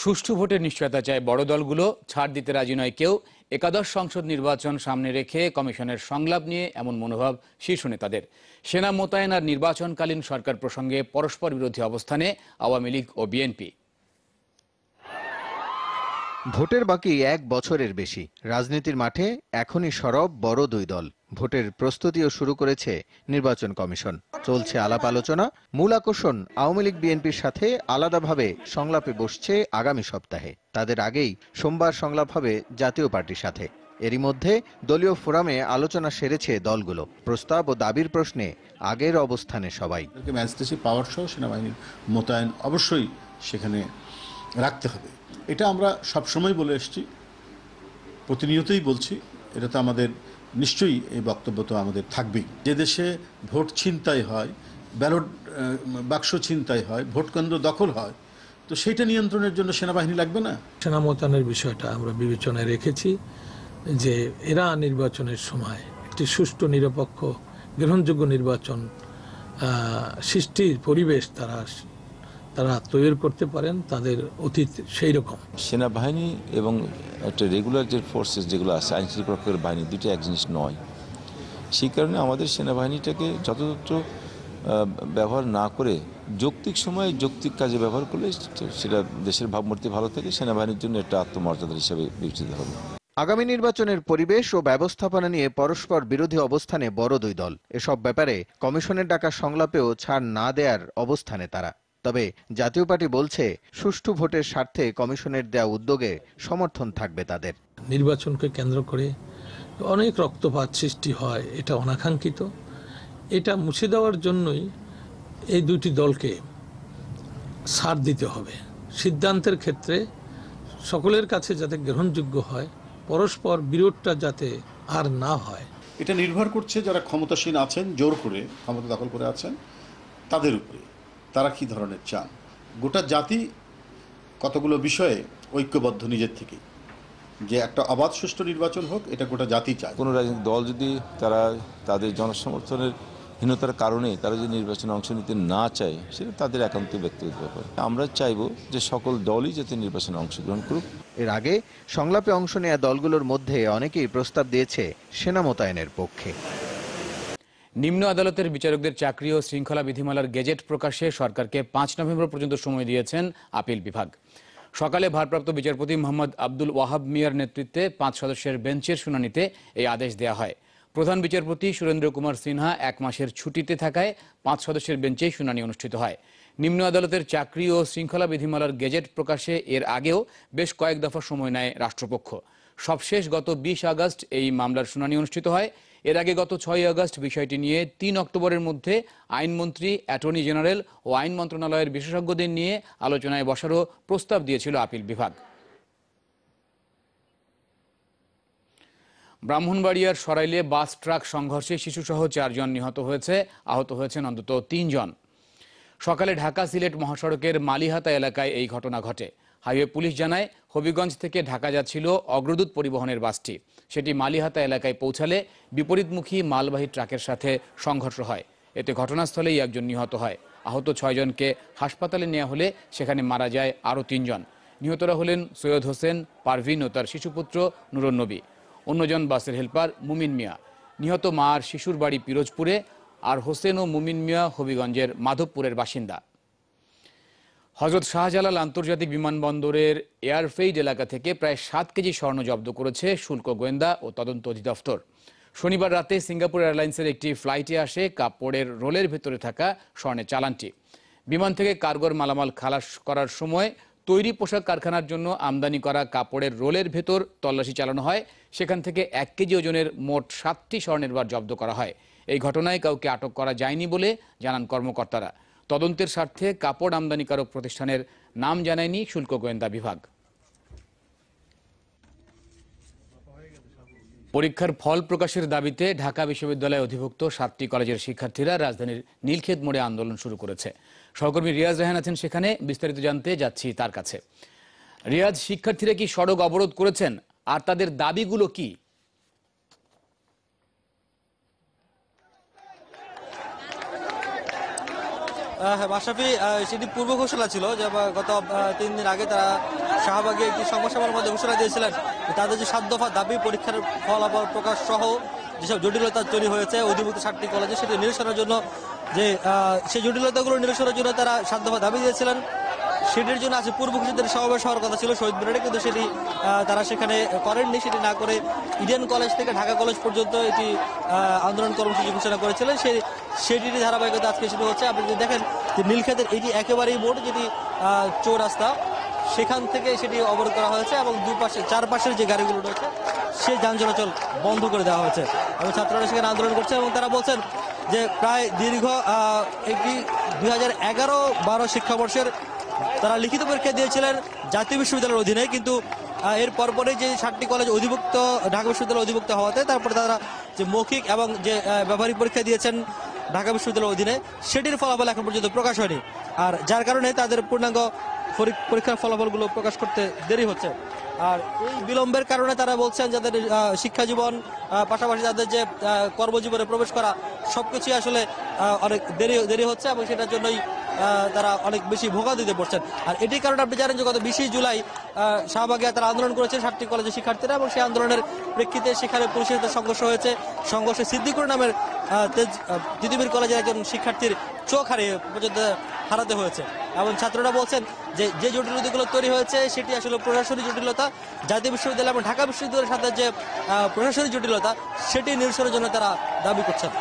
সুষ্ঠু ভোটের নিশ্চয়তা চায় বড় দলগুলো, ছাড় দিতে রাজি নয় কেউ। একাদশ সংসদ নির্বাচন সামনে রেখে কমিশনের সংলাপ নিয়ে এমন মনোভাব শীর্ষ নেতাদের। সেনা মোতায়েন আর নির্বাচনকালীন সরকার প্রসঙ্গে পরস্পর বিরোধী অবস্থানে আওয়ামী লীগ ও বিএনপি। ভোটের বাকি এক বছরের বেশি, রাজনীতির মাঠে এখনই সরব বড় দুই দল। ভোটের প্রস্তুতিও শুরু করেছে নির্বাচন কমিশন। চলছে আলাপ আলোচনা। মূল আকর্ষণ আওয়ামী লীগ বিএনপির সাথে আলাদাভাবে সংলাপে বসছে আগামী সপ্তাহে। তাদের আগেই সোমবার সংলাপ হবে জাতীয় পার্টির সাথে। এরই মধ্যে দলীয় ফোরামে আলোচনা সেরেছে দলগুলো। প্রস্তাব ও দাবির প্রশ্নে আগের অবস্থানে সবাই। ম্যাজিস্ট্রেসি পাওয়ার সহ সেনাবাহিনীর মোতায়েন অবশ্যই সেখানে রাখতে হবে। এটা আমরা সবসময় বলে এসেছি, প্রতিনিয়তই বলছি। এটা তো আমাদের নিশ্চয়ই, এই বক্তব্য তো আমাদের থাকবেই। যে দেশে ভোট ছিনতাই হয়, ব্যালট বাক্স ছিনতাই হয়, ভোট কেন্দ্র দখল হয়, তো সেইটা নিয়ন্ত্রণের জন্য সেনাবাহিনী লাগবে না? সেনা মোতায়েনের বিষয়টা আমরা বিবেচনায় রেখেছি, যে এরা নির্বাচনের সময় একটি সুষ্ঠু, নিরপেক্ষ, গ্রহণযোগ্য নির্বাচন সৃষ্টির পরিবেশ তারা তৈরি করতে পারেন। তাদের অতীত সেই রকম। সেনাবাহিনী এবং একটা রেগুলার যে ফোর্সেস যেগুলো আছে, আইন শৃঙ্খলা বাহিনী, দুটো এক জিনিস নয়। সেই কারণে আমাদের সেনাবাহিনীটাকে যথাযথ ব্যবহার না করে যৌক্তিক সময়ে যৌক্তিক কাজে ব্যবহার করলে সেটা দেশের ভাবমূর্তি ভালো থাকে, সেনাবাহিনীর জন্য একটা আত্মমর্যাদার হিসাবে বিবেচিত হবে। আগামী নির্বাচনের পরিবেশ ও ব্যবস্থাপনা নিয়ে পরস্পর বিরোধী অবস্থানে বড় দুই দল। এসব ব্যাপারে কমিশনের ডাকা সংলাপেও ছাড় না দেওয়ার অবস্থানে তারা। তবে জাতীয় পার্টি বলছে, সুষ্ঠু ভোটের স্বার্থে কমিশনের দেয়া উদ্যোগে সমর্থন থাকবে তাদের। নির্বাচনকে কেন্দ্র করে অনেক রক্তপাত সৃষ্টি হয়, এটা অনাকাঙ্ক্ষিত। এটা মুছে দেওয়ার জন্যই এই দুটি দলকে ছাড় দিতে হবে। সিদ্ধান্তের ক্ষেত্রে সকলের কাছে যাতে গ্রহণযোগ্য হয়, পরস্পর বিরোধটা যাতে আর না হয়। এটা নির্ভর করছে যারা ক্ষমতাসীন আছেন, জোর করে ক্ষমতা দখল করে আছেন, তাদের উপরে। তারা কি ধরনের চান। গোটা জাতি কতগুলো বিষয়ে ঐক্যবদ্ধ নিজের থেকে, যে একটা অবাধ সুষ্ঠু নির্বাচন হোক, এটা গোটা জাতি চায়। কোনো রাজনৈতিক দল যদি তাদের জনসমর্থনের হীনতার কারণে তারা যদি নির্বাচনে অংশ নিতে না চায়, সেটা তাদের একান্ত ব্যক্তিগত ব্যাপার। আমরা চাইব যে সকল দলই যাতে নির্বাচনে অংশগ্রহণ করুক। এর আগে সংলাপে অংশ নেয়া দলগুলোর মধ্যে অনেকেই প্রস্তাব দিয়েছে সেনা মোতায়েনের পক্ষে। নিম্ন আদালতের বিচারকদের চাকরি ও শৃঙ্খলা বিধিমালার গেজেট প্রকাশে সরকারকে 5 নভেম্বর পর্যন্ত সময় দিয়েছেন আপিল বিভাগ। সকালে ভারপ্রাপ্ত বিচারপতি মোহাম্মদ আব্দুল ওয়াহাব মিয়ার নেতৃত্বে 5 সদস্যের বেঞ্চের শুনানিতে এই আদেশ দেওয়া হয়। প্রধান বিচারপতি সুরেন্দ্র কুমার সিনহা 1 মাসের ছুটিতে থাকায় 5 সদস্যের বেঞ্চে শুনানি অনুষ্ঠিত হয়। নিম্ন আদালতের চাকরি ও শৃঙ্খলা বিধিমালার গেজেট প্রকাশে এর আগেও বেশ কয়েক দফা সময় নেয় রাষ্ট্রপক্ষ। সবশেষ গত 20 আগস্ট এই মামলার শুনানি অনুষ্ঠিত হয়। এর আগে গত 6 আগস্ট বিষয়টি নিয়ে 3 অক্টোবরের মধ্যে আইনমন্ত্রী, অ্যাটর্নি জেনারেল ও আইন মন্ত্রণালয়ের বিশেষজ্ঞদের নিয়ে আলোচনায় বসারও প্রস্তাব দিয়েছিল আপিল বিভাগ। ব্রাহ্মণবাড়িয়ার সরাইলে বাস ট্রাক সংঘর্ষে শিশুসহ 4 জন নিহত হয়েছে, আহত হয়েছেন অন্তত 3 জন। সকালে ঢাকা সিলেট মহাসড়কের মালিহাতা এলাকায় এই ঘটনা ঘটে। হাইওয়ে পুলিশ জানায়, হবিগঞ্জ থেকে ঢাকা যাচ্ছিল অগ্রদূত পরিবহনের বাসটি। সেটি মালিহাতা এলাকায় পৌঁছালে বিপরীতমুখী মালবাহী ট্রাকের সাথে সংঘর্ষ হয়। এতে ঘটনাস্থলেই 1 জন নিহত হয়। আহত 6 জনকে হাসপাতালে নেওয়া হলে সেখানে মারা যায় আরও 3 জন। নিহতরা হলেন সৈয়দ হোসেন, পারভিন ও তার শিশুপুত্র নুরুন নবী। অন্যজন বাসের হেলপার মুমিন মিয়া। নিহত মা আর শিশুর বাড়ি পিরোজপুরে, আর হোসেন ও মুমিন মিয়া হবিগঞ্জের মাধবপুরের বাসিন্দা। হযরত শাহজালাল আন্তর্জাতিক বিমানবন্দরের এয়ারফেইড এলাকা থেকে প্রায় 7 কেজি স্বর্ণ জব্দ করেছে শুল্ক গোয়েন্দা ও তদন্ত অধিদপ্তর। শনিবার রাতে সিঙ্গাপুর এয়ারলাইন্সের একটি ফ্লাইটে আসে কাপড়ের রোলের ভেতরে থাকা স্বর্ণের চালানটি। বিমান থেকে কার্গোর মালামাল খালাস করার সময় তৈরি পোশাক কারখানার জন্য আমদানি করা কাপড়ের রোলের ভেতর তল্লাশি চালানো হয়। সেখান থেকে 1 কেজি ওজনের মোট 7টি স্বর্ণের বার জব্দ করা হয়। এই ঘটনায় কাউকে আটক করা যায়নি বলে জানান কর্মকর্তারা। তদন্তের স্বার্থে কাপড় আমদানিকারক প্রতিষ্ঠানের নাম জানায়নি শুল্ক গোয়েন্দা বিভাগ। পরীক্ষার ফল প্রকাশের দাবিতে ঢাকা বিশ্ববিদ্যালয়ে অধিভুক্ত 7টি কলেজের শিক্ষার্থীরা রাজধানীর নীলক্ষেত মোড়ে আন্দোলন শুরু করেছে। সহকর্মী রিয়াজ রায়হান আছেন সেখানে, বিস্তারিত জানতে যাচ্ছি তার কাছে। রিয়াজ, শিক্ষার্থীরা কি সড়ক অবরোধ করেছেন, আর তাদের দাবিগুলো কি? হ্যাঁ মাশরাফি, সেটি পূর্ব ঘোষণা ছিল যে গত 3 দিন আগে তারা শাহবাগে একটি সংবাদ সম্মেলনের মধ্যে ঘোষণা দিয়েছিলেন তাদের যে 7 দফা দাবি পরীক্ষার ফলাফল প্রকাশ সহ যেসব জটিলতা তৈরি হয়েছে অধিভুক্ত 7টি কলেজে সেটি নিরসনের জন্য যে সেই জটিলতাগুলো নিরসনের জন্য তারা 7 দফা দাবি দিয়েছিলেন। সেটির জন্য আজ পূর্ব ঘোষিত সমাবেশ হওয়ার কথা ছিল শহীদ মিনারে, কিন্তু সেটি তারা সেখানে করেননি। সেটি না করে ইডেন কলেজ থেকে ঢাকা কলেজ পর্যন্ত এটি আন্দোলন কর্মসূচি ঘোষণা করেছিলেন। সেটির ধারাবাহিকতা আজকে শুরু হচ্ছে। আপনি যদি দেখেন যে নীলক্ষেতের এটি একেবারেই মোড়, যেটি চৌরাস্তা, সেখান থেকে সেটি অবরোধ করা হয়েছে এবং দুপাশে চারপাশের যে গাড়িগুলো রয়েছে সেই যান চলাচল বন্ধ করে দেওয়া হয়েছে এবং ছাত্ররা সেখানে আন্দোলন করছে এবং তারা বলছেন যে প্রায় দীর্ঘ একটি 2011-12 শিক্ষাবর্ষের তারা লিখিত পরীক্ষা দিয়েছিলেন জাতীয় বিশ্ববিদ্যালয়ের অধীনে, কিন্তু এর পরপরে যে 7টি কলেজ অধিভুক্ত ঢাকা বিশ্ববিদ্যালয় অধিভুক্ত হওয়াতে তারপরে তারা যে মৌখিক এবং যে ব্যবহারিক পরীক্ষা দিয়েছেন ঢাকা বিশ্ববিদ্যালয়ের অধীনে সেটির ফলাফল এখন পর্যন্ত প্রকাশ হয়নি, আর যার কারণে তাদের পূর্ণাঙ্গ পরীক্ষার ফলাফলগুলো প্রকাশ করতে দেরি হচ্ছে। আর এই বিলম্বের কারণে তারা বলছেন যাদের শিক্ষা জীবন পাশাপাশি তাদের যে কর্মজীবনে প্রবেশ করা সবকিছুই আসলে অনেক দেরি হচ্ছে এবং সেটার জন্যই তারা অনেক বেশি ভোগান্তিতে পড়ছেন। আর এটির কারণে আপনি জানেন যে গত 20 জুলাই শাহবাগে তারা আন্দোলন করেছেন 7টি কলেজের শিক্ষার্থীরা এবং সেই আন্দোলনের প্রেক্ষিতে সেখানে পুলিশের সাথে সংঘর্ষ হয়েছে। সংঘর্ষে সিদ্দিকুর নামের তিতুমির কলেজের একজন শিক্ষার্থীর চোখ হারাতে হয়েছে এবং ছাত্ররা বলছেন যে যে জটিলতাগুলো তৈরি হয়েছে সেটি আসলে প্রশাসনিক জটিলতা, জাতীয় বিশ্ববিদ্যালয় এবং ঢাকা বিশ্ববিদ্যালয়ের সাথে যে প্রশাসনিক জটিলতা সেটি নিরসনের জন্য তারা দাবি করছেন।